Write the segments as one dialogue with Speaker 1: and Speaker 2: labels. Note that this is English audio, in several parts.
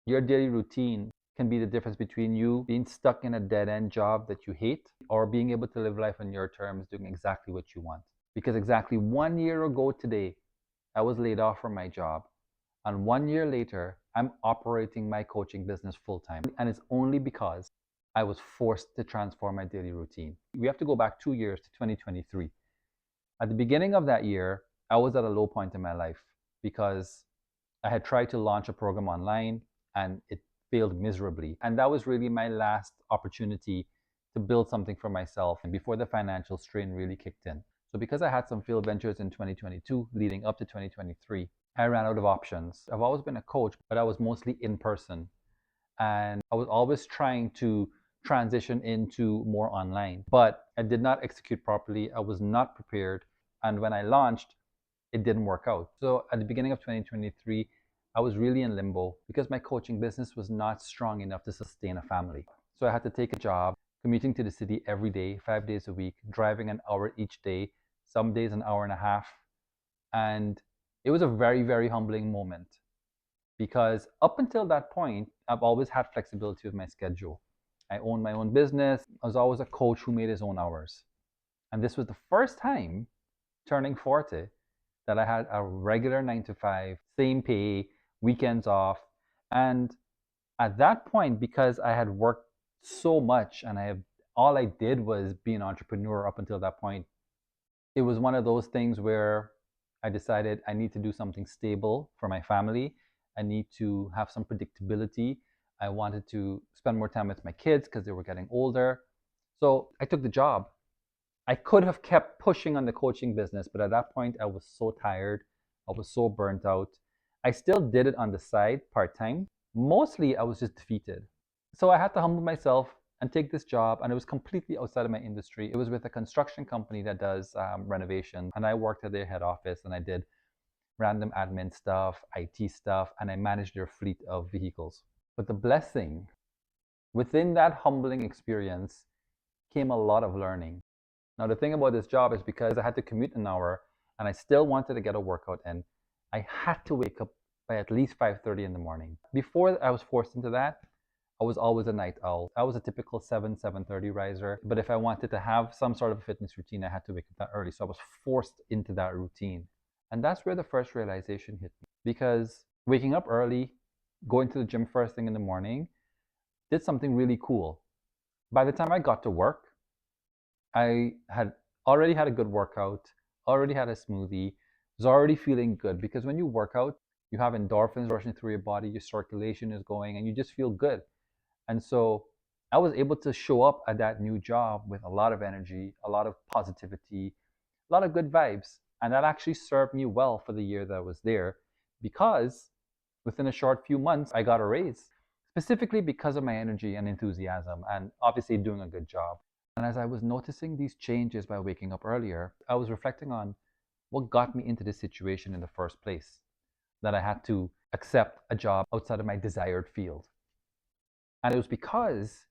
Speaker 1: Your daily routine can be the difference between you being stuck in a dead end job that you hate or being able to live life on your terms, doing exactly what you want. Because exactly 1 year ago today, I was laid off from my job. And 1 year later, I'm operating my coaching business full time. And it's only because I was forced to transform my daily routine. We have to go back 2 years to 2023. At the beginning of that year, I was at a low point in my life because I had tried to launch a program online and it failed miserably. And that was really my last opportunity to build something for myself and before the financial strain really kicked in. So because I had some failed ventures in 2022 leading up to 2023, I ran out of options. I've always been a coach, but I was mostly in person. And I was always trying to transition into more online, but I did not execute properly. I was not prepared. And when I launched, it didn't work out. So at the beginning of 2023, I was really in limbo because my coaching business was not strong enough to sustain a family. So I had to take a job, commuting to the city every day, 5 days a week, driving an hour each day, some days an hour and a half. And it was a very, very humbling moment because up until that point, I've always had flexibility with my schedule. I owned my own business. I was always a coach who made his own hours. And this was the first time turning 40 that I had a regular 9 to 5, same pay, weekends off. And at that point, because I had worked so much and all I did was be an entrepreneur up until that point, it was one of those things where I decided I need to do something stable for my family. I need to have some predictability. I wanted to spend more time with my kids because they were getting older. So I took the job. I could have kept pushing on the coaching business, but at that point, I was so tired. I was so burnt out. I still did it on the side, part time. Mostly, I was just defeated. So I had to humble myself and take this job, and it was completely outside of my industry. It was with a construction company that does renovation, and I worked at their head office, and I did random admin stuff, IT stuff, and I managed their fleet of vehicles. But the blessing within that humbling experience came a lot of learning. Now, the thing about this job is because I had to commute an hour and I still wanted to get a workout in, I had to wake up by at least 5:30 in the morning. Before I was forced into that, I was always a night owl. I was a typical 7:30 riser. But if I wanted to have some sort of a fitness routine, I had to wake up that early. So I was forced into that routine. And that's where the first realization hit me. Because waking up early, going to the gym first thing in the morning, did something really cool. By the time I got to work, I had already had a good workout, already had a smoothie, was already feeling good because when you work out, you have endorphins rushing through your body, your circulation is going, and you just feel good. And so I was able to show up at that new job with a lot of energy, a lot of positivity, a lot of good vibes. And that actually served me well for the year that I was there because within a short few months, I got a raise, specifically because of my energy and enthusiasm and obviously doing a good job. And as I was noticing these changes by waking up earlier, I was reflecting on what got me into this situation in the first place, that I had to accept a job outside of my desired field. And it was because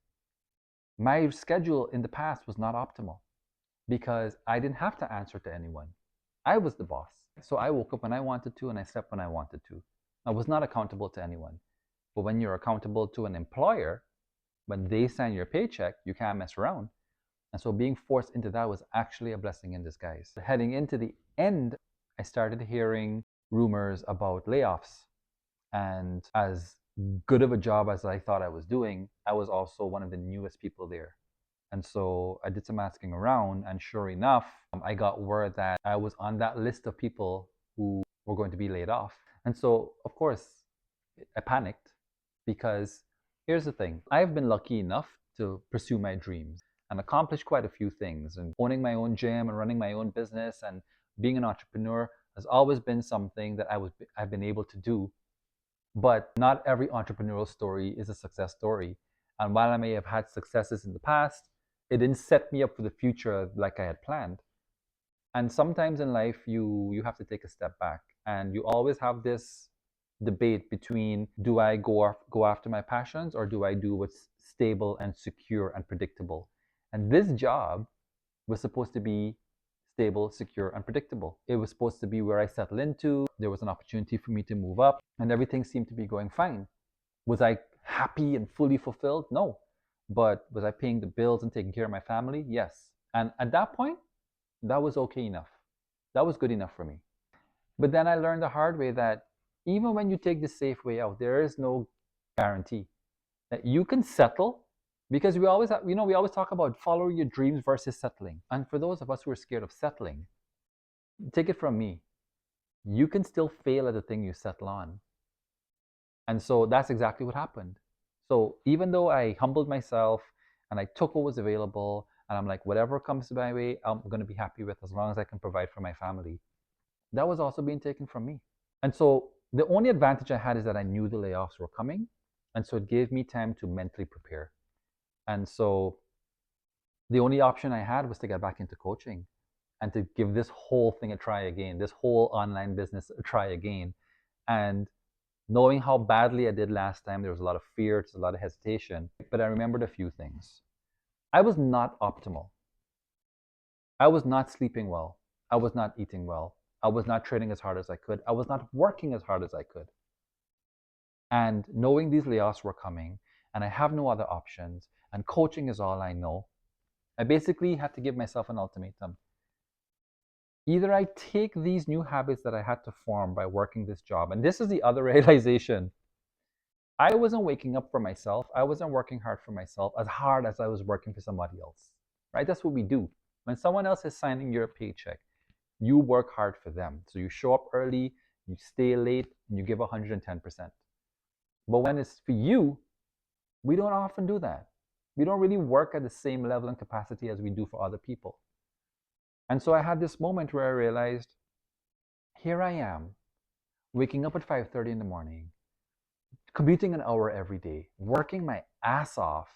Speaker 1: my schedule in the past was not optimal because I didn't have to answer to anyone. I was the boss. So I woke up when I wanted to and I slept when I wanted to. I was not accountable to anyone. But when you're accountable to an employer, when they sign your paycheck, you can't mess around. And so being forced into that was actually a blessing in disguise. Heading into the end, I started hearing rumors about layoffs. And as good of a job as I thought I was doing, I was also one of the newest people there. And so I did some asking around, and sure enough, I got word that I was on that list of people who were going to be laid off. And so, of course, I panicked because here's the thing, I've been lucky enough to pursue my dreams and accomplish quite a few things. And owning my own gym and running my own business and being an entrepreneur has always been something that I've been able to do. But not every entrepreneurial story is a success story. And while I may have had successes in the past, it didn't set me up for the future like I had planned. And sometimes in life, you have to take a step back, and you always have this debate between, do I go after my passions or do I do what's stable and secure and predictable? And this job was supposed to be stable, secure, and predictable. It was supposed to be where I settle into. There was an opportunity for me to move up, and everything seemed to be going fine. Was I happy and fully fulfilled? No. But was I paying the bills and taking care of my family? Yes. And at that point, that was okay enough. That was good enough for me. But then I learned the hard way that even when you take the safe way out, there is no guarantee that you can settle, because we always have, we always talk about follow your dreams versus settling. And for those of us who are scared of settling, take it from me, you can still fail at the thing you settle on. And so that's exactly what happened. So even though I humbled myself and I took what was available, and I'm like, whatever comes my way, I'm going to be happy with as long as I can provide for my family, that was also being taken from me. And so the only advantage I had is that I knew the layoffs were coming. And so it gave me time to mentally prepare. And so the only option I had was to get back into coaching and to give this whole thing a try again, this whole online business a try again. And knowing how badly I did last time, there was a lot of fear, there's a lot of hesitation, but I remembered a few things. I was not optimal. I was not sleeping well. I was not eating well. I was not training as hard as I could. I was not working as hard as I could. And knowing these layoffs were coming, and I have no other options, and coaching is all I know, I basically had to give myself an ultimatum. Either I take these new habits that I had to form by working this job, and this is the other realization. I wasn't waking up for myself. I wasn't working hard for myself as hard as I was working for somebody else, right? That's what we do. When someone else is signing your paycheck, you work hard for them. So you show up early, you stay late, and you give 110%. But when it's for you, we don't often do that. We don't really work at the same level and capacity as we do for other people. And so I had this moment where I realized, here I am, waking up at 5:30 in the morning, commuting an hour every day, working my ass off,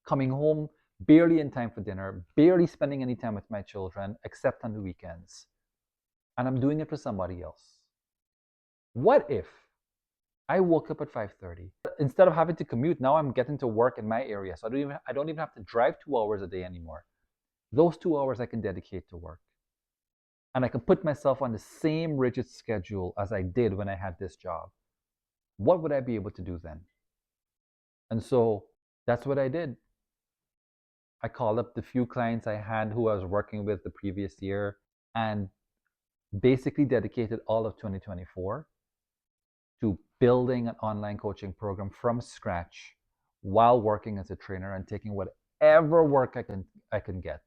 Speaker 1: coming home barely in time for dinner, barely spending any time with my children, except on the weekends. And I'm doing it for somebody else. What if I woke up at 5:30? Instead of having to commute, now I'm getting to work in my area. So I don't even have to drive 2 hours a day anymore. Those 2 hours I can dedicate to work. And I can put myself on the same rigid schedule as I did when I had this job. What would I be able to do then? And so that's what I did. I called up the few clients I had who I was working with the previous year and basically dedicated all of 2024 to building an online coaching program from scratch while working as a trainer and taking whatever work I can get.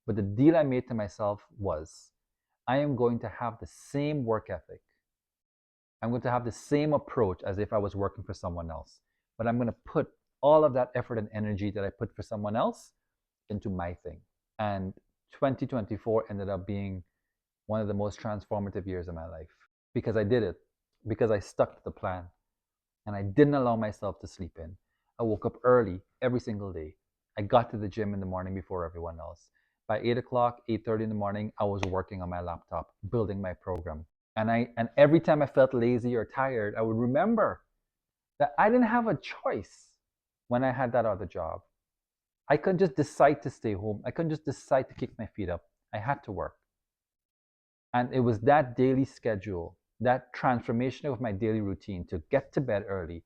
Speaker 1: But the deal I made to myself was, I am going to have the same work ethic. I'm going to have the same approach as if I was working for someone else. But I'm going to put all of that effort and energy that I put for someone else into my thing. And 2024 ended up being one of the most transformative years of my life because I did it, because I stuck to the plan and I didn't allow myself to sleep in. I woke up early every single day. I got to the gym in the morning before everyone else. By 8 o'clock, 8:30 in the morning, I was working on my laptop, building my program. And every time I felt lazy or tired, I would remember that I didn't have a choice when I had that other job. I couldn't just decide to stay home. I couldn't just decide to kick my feet up. I had to work. And it was that daily schedule, that transformation of my daily routine to get to bed early,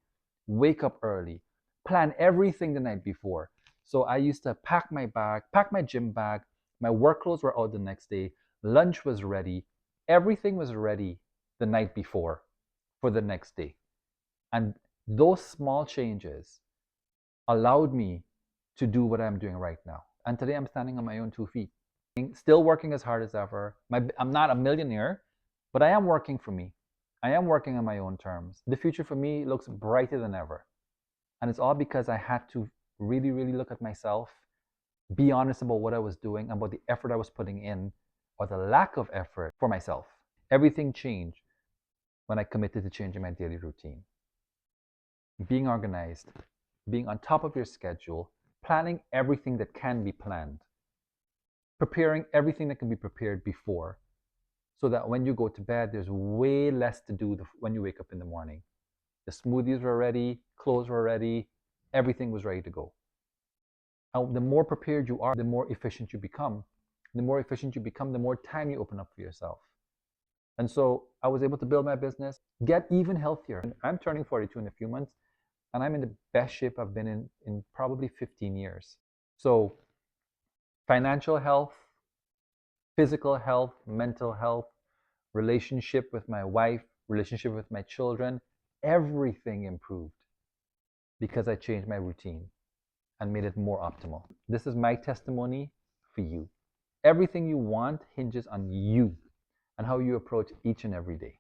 Speaker 1: wake up early, plan everything the night before. So I used to pack my bag, pack my gym bag, my work clothes were out the next day, lunch was ready, everything was ready the night before for the next day. And those small changes allowed me to do what I'm doing right now. And today I'm standing on my own 2 feet, still working as hard as ever. I'm not a millionaire, but I am working for me. I am working on my own terms. The future for me looks brighter than ever. And it's all because I had to really, really look at myself, be honest about what I was doing, about the effort I was putting in, or the lack of effort for myself. Everything changed when I committed to changing my daily routine. Being organized, being on top of your schedule, planning everything that can be planned, preparing everything that can be prepared before, so that when you go to bed, there's way less to do when you wake up in the morning. The smoothies were ready, clothes were ready, everything was ready to go. And the more prepared you are, the more efficient you become. The more efficient you become, the more time you open up for yourself. And so I was able to build my business, get even healthier. I'm turning 42 in a few months. And I'm in the best shape I've been in probably 15 years. So, financial health, physical health, mental health, relationship with my wife, relationship with my children, everything improved because I changed my routine and made it more optimal. This is my testimony for you. Everything you want hinges on you and how you approach each and every day.